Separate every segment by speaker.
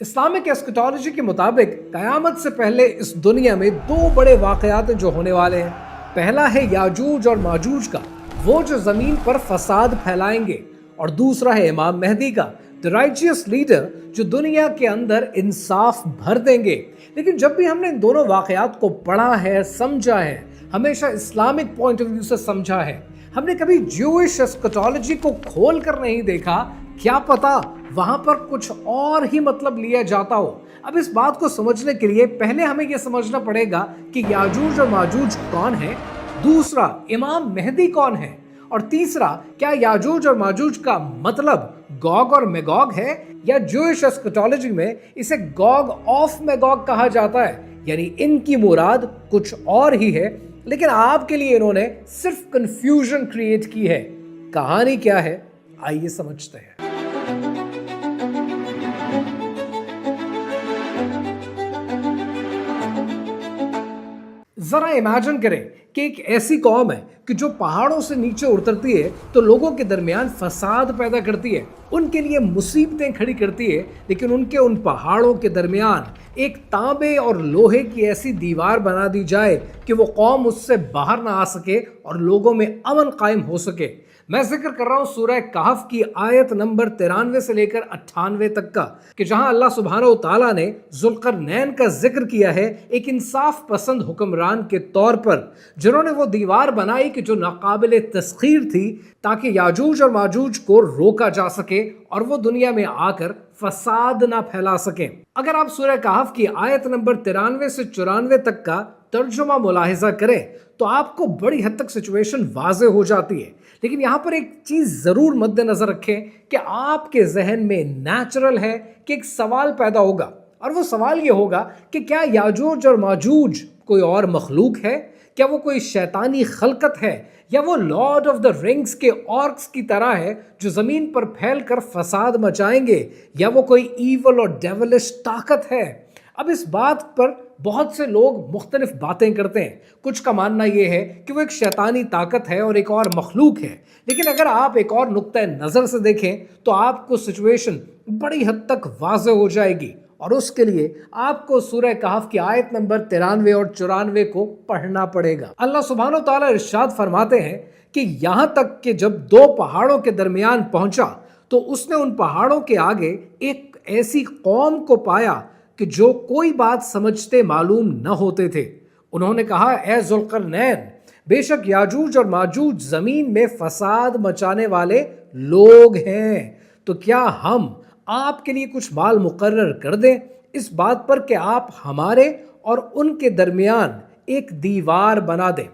Speaker 1: Islamic ایسکٹالوجی کے مطابق قیامت سے پہلے اس دنیا میں دو بڑے واقعات جو ہونے والے ہیں۔ پہلا ہے یاجوج اور ماجوج کا، وہ جو زمین پر فساد پھیلائیں گے، اور دوسرا ہے امام مہدی کا، the righteous leader، جو دنیا کے اندر انصاف بھر دیں گے۔ لیکن جب بھی ہم نے ان دونوں واقعات کو پڑھا ہے، سمجھا ہے، ہمیشہ اسلامک پوائنٹ آف ویو سے سمجھا ہے، ہم نے کبھی جوئش ایسکٹالوجی کو کھول کر نہیں دیکھا، کیا پتا وہاں پر کچھ اور ہی مطلب لیا جاتا ہو۔ اب اس بات کو سمجھنے کے لیے پہلے ہمیں یہ سمجھنا پڑے گا کہ یاجوج اور ماجوج کون ہیں، دوسرا امام مہدی کون ہے، اور تیسرا کیا یاجوج اور ماجوج کا مطلب گوگ اور میگوگ ہے، یا جوئش ایسکٹالوجی میں اسے گوگ آف میگوگ کہا جاتا ہے، یعنی ان کی مراد کچھ اور ہی ہے، لیکن آپ کے لیے انہوں نے صرف کنفیوژن کریٹ کی ہے۔ کہانی کیا ہے، آئیے سمجھتے ہیں۔ ذرا امیجن کریں کہ ایک ایسی قوم ہے کہ جو پہاڑوں سے نیچے اترتی ہے تو لوگوں کے درمیان فساد پیدا کرتی ہے، ان کے لیے مصیبتیں کھڑی کرتی ہے، لیکن ان پہاڑوں کے درمیان ایک تانبے اور لوہے کی ایسی دیوار بنا دی جائے کہ وہ قوم اس سے باہر نہ آ سکے اور لوگوں میں امن قائم ہو سکے۔ میں ذکر کر رہا ہوں سورہ کہف کی آیت نمبر 93 سے لے کر 98 تک کا، کہ جہاں اللہ سبحانہ و تعالیٰ نے ذوالقرنین کا ذکر کیا ہے ایک انصاف پسند حکمران کے طور پر، جنہوں نے وہ دیوار بنائی کہ جو ناقابل تسخیر تھی تاکہ یاجوج اور ماجوج کو روکا جا سکے اور وہ دنیا میں آ کر فساد نہ پھیلا سکیں۔ اگر آپ سورہ کہف کی آیت نمبر 93 سے 94 تک کا ترجمہ ملاحظہ کریں تو آپ کو بڑی حد تک سچویشن واضح ہو جاتی ہے، لیکن یہاں پر ایک چیز ضرور مد نظر رکھیں کہ آپ کے ذہن میں نیچرل ہے کہ ایک سوال پیدا ہوگا، اور وہ سوال یہ ہوگا کہ کیا یاجوج اور ماجوج کوئی اور مخلوق ہے؟ کیا وہ کوئی شیطانی خلقت ہے، یا وہ لارڈ آف دا رنگز کے آرکس کی طرح ہے جو زمین پر پھیل کر فساد مچائیں گے، یا وہ کوئی ایول اور ڈیولش طاقت ہے؟ اب اس بات پر بہت سے لوگ مختلف باتیں کرتے ہیں۔ کچھ کا ماننا یہ ہے کہ وہ ایک شیطانی طاقت ہے اور ایک اور مخلوق ہے، لیکن اگر آپ ایک اور نقطہ نظر سے دیکھیں تو آپ کو سچویشن بڑی حد تک واضح ہو جائے گی، اور اس کے لیے آپ کو سورہ کہف کی آیت نمبر 93 اور 94 کو پڑھنا پڑے گا۔ اللہ سبحانہ و تعالیٰ ارشاد فرماتے ہیں کہ یہاں تک کہ جب دو پہاڑوں کے درمیان پہنچا تو اس نے ان پہاڑوں کے آگے ایک ایسی قوم کو پایا کہ جو کوئی بات سمجھتے معلوم نہ ہوتے تھے۔ انہوں نے کہا، اے ذوالقرنین، بے شک یاجوج اور ماجوج زمین میں فساد مچانے والے لوگ ہیں، تو کیا ہم آپ کے لیے کچھ مال مقرر کر دیں اس بات پر کہ آپ ہمارے اور ان کے درمیان ایک دیوار بنا دیں۔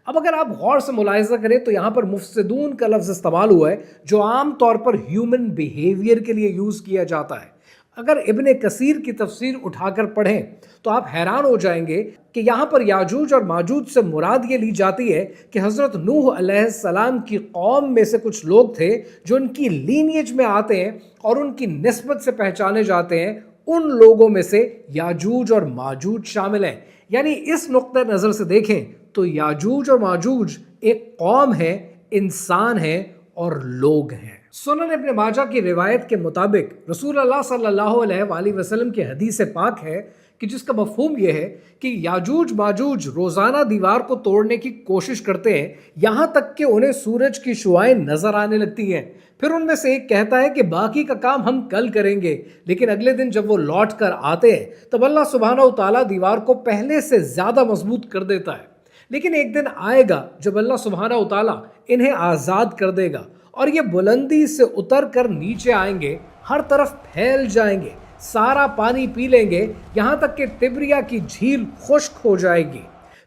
Speaker 1: اب اگر آپ غور سے ملاحظہ کریں تو یہاں پر مفسدون کا لفظ استعمال ہوا ہے، جو عام طور پر ہیومن بیہیویئر کے لیے یوز کیا جاتا ہے۔ اگر ابن کثیر کی تفسیر اٹھا کر پڑھیں تو آپ حیران ہو جائیں گے کہ یہاں پر یاجوج اور ماجوج سے مراد یہ لی جاتی ہے کہ حضرت نوح علیہ السلام کی قوم میں سے کچھ لوگ تھے جو ان کی لینیج میں آتے ہیں اور ان کی نسبت سے پہچانے جاتے ہیں، ان لوگوں میں سے یاجوج اور ماجوج شامل ہیں۔ یعنی اس نقطہ نظر سے دیکھیں تو یاجوج اور ماجوج ایک قوم ہے، انسان ہے اور لوگ ہیں۔ سنن ابن ماجہ کی روایت کے مطابق رسول اللہ صلی اللہ علیہ وآلہ وسلم کی حدیث پاک ہے کہ جس کا مفہوم یہ ہے کہ یاجوج ماجوج روزانہ دیوار کو توڑنے کی کوشش کرتے ہیں، یہاں تک کہ انہیں سورج کی شعائیں نظر آنے لگتی ہیں۔ پھر ان میں سے ایک کہتا ہے کہ باقی کا کام ہم کل کریں گے، لیکن اگلے دن جب وہ لوٹ کر آتے ہیں تب اللہ سبحانہ و تعالیٰ دیوار کو پہلے سے زیادہ مضبوط کر دیتا ہے۔ لیکن ایک دن آئے گا جب اللہ سبحانہ و تعالیٰ انہیں آزاد کر دے گا اور یہ بلندی سے اتر کر نیچے آئیں گے، ہر طرف پھیل جائیں گے، سارا پانی پی لیں گے، یہاں تک کہ تبریا کی جھیل خشک ہو جائے گی۔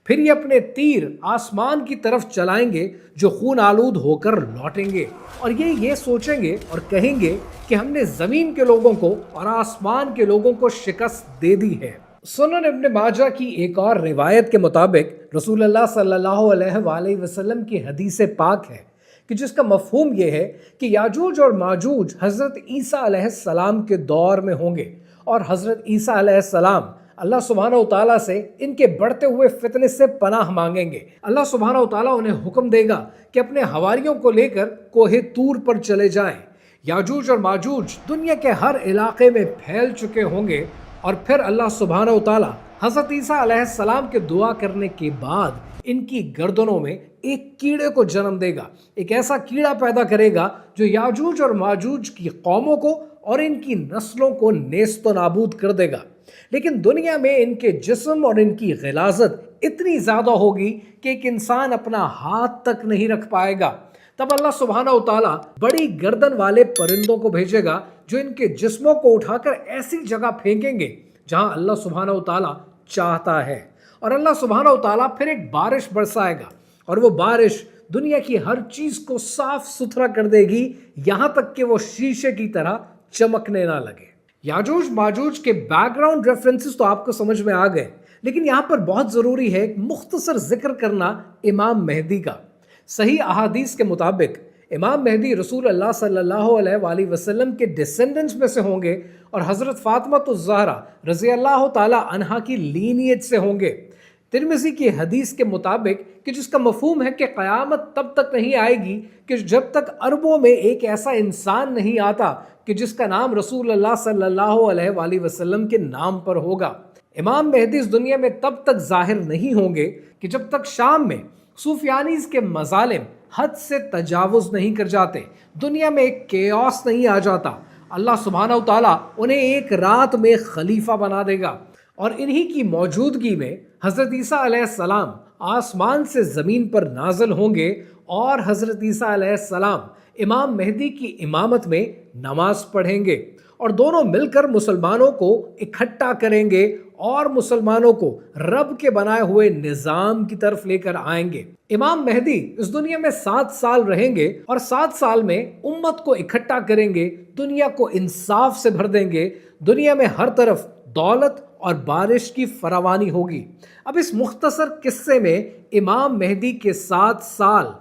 Speaker 1: پھر یہ اپنے تیر آسمان کی طرف چلائیں گے جو خون آلود ہو کر لوٹیں گے، اور یہ سوچیں گے اور کہیں گے کہ ہم نے زمین کے لوگوں کو اور آسمان کے لوگوں کو شکست دے دی ہے۔ سنن ابن ماجہ کی ایک اور روایت کے مطابق رسول اللہ صلی اللہ علیہ وآلہ وسلم کی حدیث پاک ہے کہ جس کا مفہوم یہ ہے کہ یاجوج اور ماجوج حضرت عیسیٰ علیہ السلام کے دور میں ہوں گے، اور حضرت عیسیٰ علیہ السلام اللہ سبحانہ و تعالیٰ سے ان کے بڑھتے ہوئے فتنے سے پناہ مانگیں گے۔ اللہ سبحانہ و تعالیٰ انہیں حکم دے گا کہ اپنے حواریوں کو لے کر کوہ طور پر چلے جائیں۔ याजूज और माजूज दुनिया के हर इलाके में फैल चुके होंगे और फिर अल्लाह सुब्हानहू ताला हज़रत ईसा अलैहिस्सलाम के दुआ करने के बाद इनकी गर्दनों में एक कीड़े को जन्म देगा। एक ऐसा कीड़ा पैदा करेगा जो याजूज और माजूज की कौमों को और इनकी नस्लों को नेस्तो नाबूद कर देगा। लेकिन दुनिया में इनके जिस्म और इनकी ग़िलाज़त इतनी ज़्यादा होगी कि एक इंसान अपना हाथ तक नहीं रख पाएगा। तब अल्लाह सुब्हानहू ताला बड़ी गर्दन वाले परिंदों को भेजेगा जो इनके जिस्मों को उठाकर ऐसी जगह फेंकेंगे जहां अल्लाह सुब्हानहू ताला चाहता है। और अल्लाह सुब्हानहू ताला फिर एक बारिश बरसाएगा और वो बारिश दुनिया की हर चीज़ को साफ सुथरा कर देगी, यहां तक कि वो शीशे की तरह चमकने ना लगे। याजूज माजूज के बैकग्राउंड रेफरेंसेस तो आपको समझ में आ गए, लेकिन यहाँ पर बहुत ज़रूरी है एक मुख्तसर जिक्र करना इमाम मेहदी का। सही अहादीस के मुताबिक इमाम मेहदी रसूल अल्लाह सल्लल्लाहु अलैहि वसल्लम के डिसेंडेंट्स में से होंगे और हज़रत फ़ातिमातुज़ ज़हरा रज़ी अल्लाह ताला अन्हा की लीनियज से होंगे। तिरमिज़ी की हदीस के मुताबिक कि जिसका मफ़हूम है कि क़यामत तब तक नहीं आएगी कि जब तक अरबों में एक ऐसा इंसान नहीं आता कि जिसका नाम रसूल अल्लाह सल्लल्लाहु अलैहि वसल्लम के नाम पर होगा। इमाम मेहदी इस दुनिया में तब तक ज़ाहिर नहीं होंगे कि जब तक शाम में सूफियानीज़ के मज़ालिम हद से तजावुज़ नहीं कर जाते, दुनिया में एक केओस नहीं आ जाता। अल्लाह सुब्हानहू ताला उन्हें एक रात में खलीफा बना देगा और इन्हीं की मौजूदगी में हज़रत ईसा अलैहिस्सलाम आसमान से ज़मीन पर नाज़िल होंगे और हज़रत ईसा अलैहिस्सलाम इमाम मेहदी की इमामत में नमाज पढ़ेंगे और दोनों मिलकर मुसलमानों को इकट्ठा करेंगे और मुसलमानों को रब के बनाए हुए निज़ाम की तरफ लेकर आएंगे। इमाम मेहदी इस दुनिया में 7 साल रहेंगे और 7 साल में उम्मत को इकट्ठा करेंगे, दुनिया को इंसाफ से भर देंगे, दुनिया में हर तरफ दौलत और बारिश की फरावानी होगी। अब इस मुख्तसर किस्से में इमाम मेहदी के 7 साल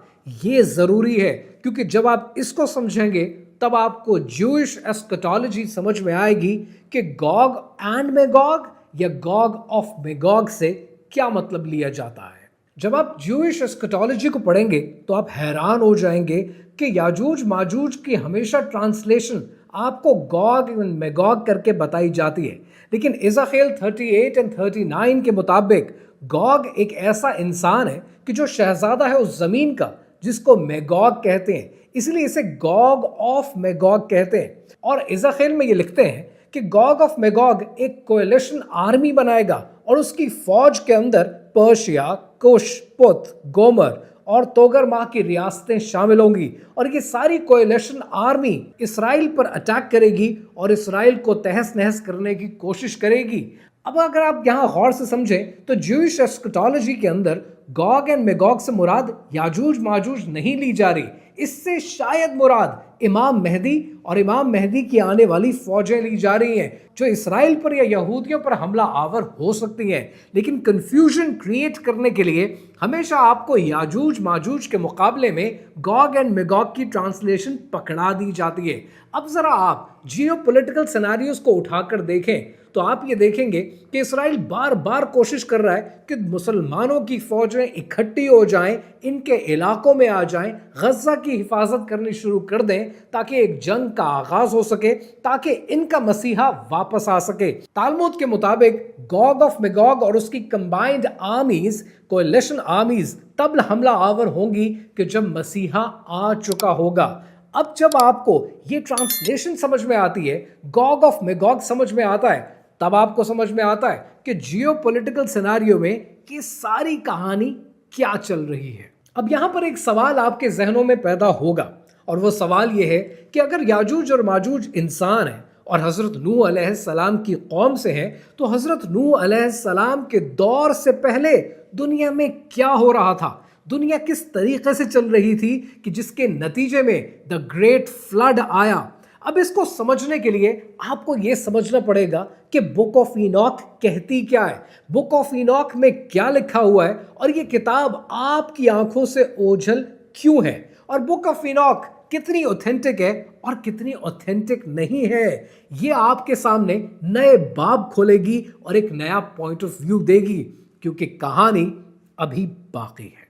Speaker 1: ये ज़रूरी है, क्योंकि जब आप इसको समझेंगे तब आपको ज्यूइश एस्कटोलॉजी समझ में आएगी कि गॉग एंड मैगॉग या गॉग ऑफ मैगॉग से क्या मतलब लिया जाता है। जब आप ज्यूइश एस्कटोलॉजी को पढ़ेंगे तो आप हैरान हो जाएंगे कि याजूज माजूज की हमेशा ट्रांसलेशन आपको गॉग एंड मैगॉग करके बताई जाती है, लेकिन इज़ाखेल 38 एंड 39 के मुताबिक गॉग एक ऐसा इंसान है कि जो शहजादा है उस ज़मीन का जिसको मैगॉग कहते हैं, इसलिए इसे गॉग ऑफ मैगॉग कहते हैं। और इज़ाखेल में ये लिखते हैं कि गॉग ऑफ मैगॉग एक कोएलिशन आर्मी बनाएगा और उसकी फौज के अंदर पर्शिया, कुश, पुत, गोमर और तोगरमा की रियासतें शामिल होंगी और ये सारी कोएलिशन आर्मी इसराइल पर अटैक करेगी और इसराइल को तहस नहस करने की कोशिश करेगी। अब अगर आप यहाँ गौर से समझें तो ज्यूइश एस्कटोलॉजी के अंदर गॉग एंड मैगॉग से मुराद याजूज माजूज नहीं ली जा रही, इससे शायद मुराद इमाम मेहदी और इमाम मेहदी की आने वाली फौजें ली जा रही हैं जो इसराइल पर या यहूदियों पर हमला आवर हो सकती हैं। लेकिन कंफ्यूजन क्रिएट करने के लिए हमेशा आपको याजूज माजूज के मुकाबले में गॉग एंड मैगॉग की ट्रांसलेशन पकड़ा दी जाती है। अब ज़रा आप जियोपॉलिटिकल सिनेरियोज को उठाकर देखें तो आप ये देखेंगे कि इसराइल बार बार कोशिश कर रहा है कि मुसलमानों की फौजें इकट्ठी हो जाएं, इनके इलाकों में आ जाएं, गज़ा की हिफाजत करनी शुरू कर दें ताकि एक जंग का आगाज हो सके, ताकि इनका मसीहा वापस आ सके। तालमुद के मुताबिक गॉग ऑफ मैगॉग और उसकी कंबाइंड आर्मीज, कोएलिशन आर्मीज तब हमला आवर होंगी कि जब मसीहा आ चुका होगा। अब जब आपको ये ट्रांसलेशन समझ में आती है, गॉग ऑफ मैगॉग समझ में आता है, तब आपको समझ में आता है कि जियोपॉलिटिकल सिनेरियो में ये सारी कहानी क्या चल रही है। अब यहाँ पर एक सवाल आपके जहनों में पैदा होगा और वो सवाल ये है कि अगर याजूज और माजूज इंसान हैं और हज़रत नूह अलैहिस्सलाम की कौम से हैं, तो हज़रत नूह अलैहिस्सलाम के दौर से पहले दुनिया में क्या हो रहा था, दुनिया किस तरीके से चल रही थी कि जिसके नतीजे में द ग्रेट फ्लड आया। अब इसको समझने के लिए आपको ये समझना पड़ेगा कि बुक ऑफ इनॉक कहती क्या है, बुक ऑफ इनॉक में क्या लिखा हुआ है और ये किताब आपकी आंखों से ओझल क्यों है, और बुक ऑफ इनॉक कितनी ऑथेंटिक है और कितनी ऑथेंटिक नहीं है। ये आपके सामने नए बाब खोलेगी और एक नया पॉइंट ऑफ व्यू देगी, क्योंकि कहानी अभी बाकी है।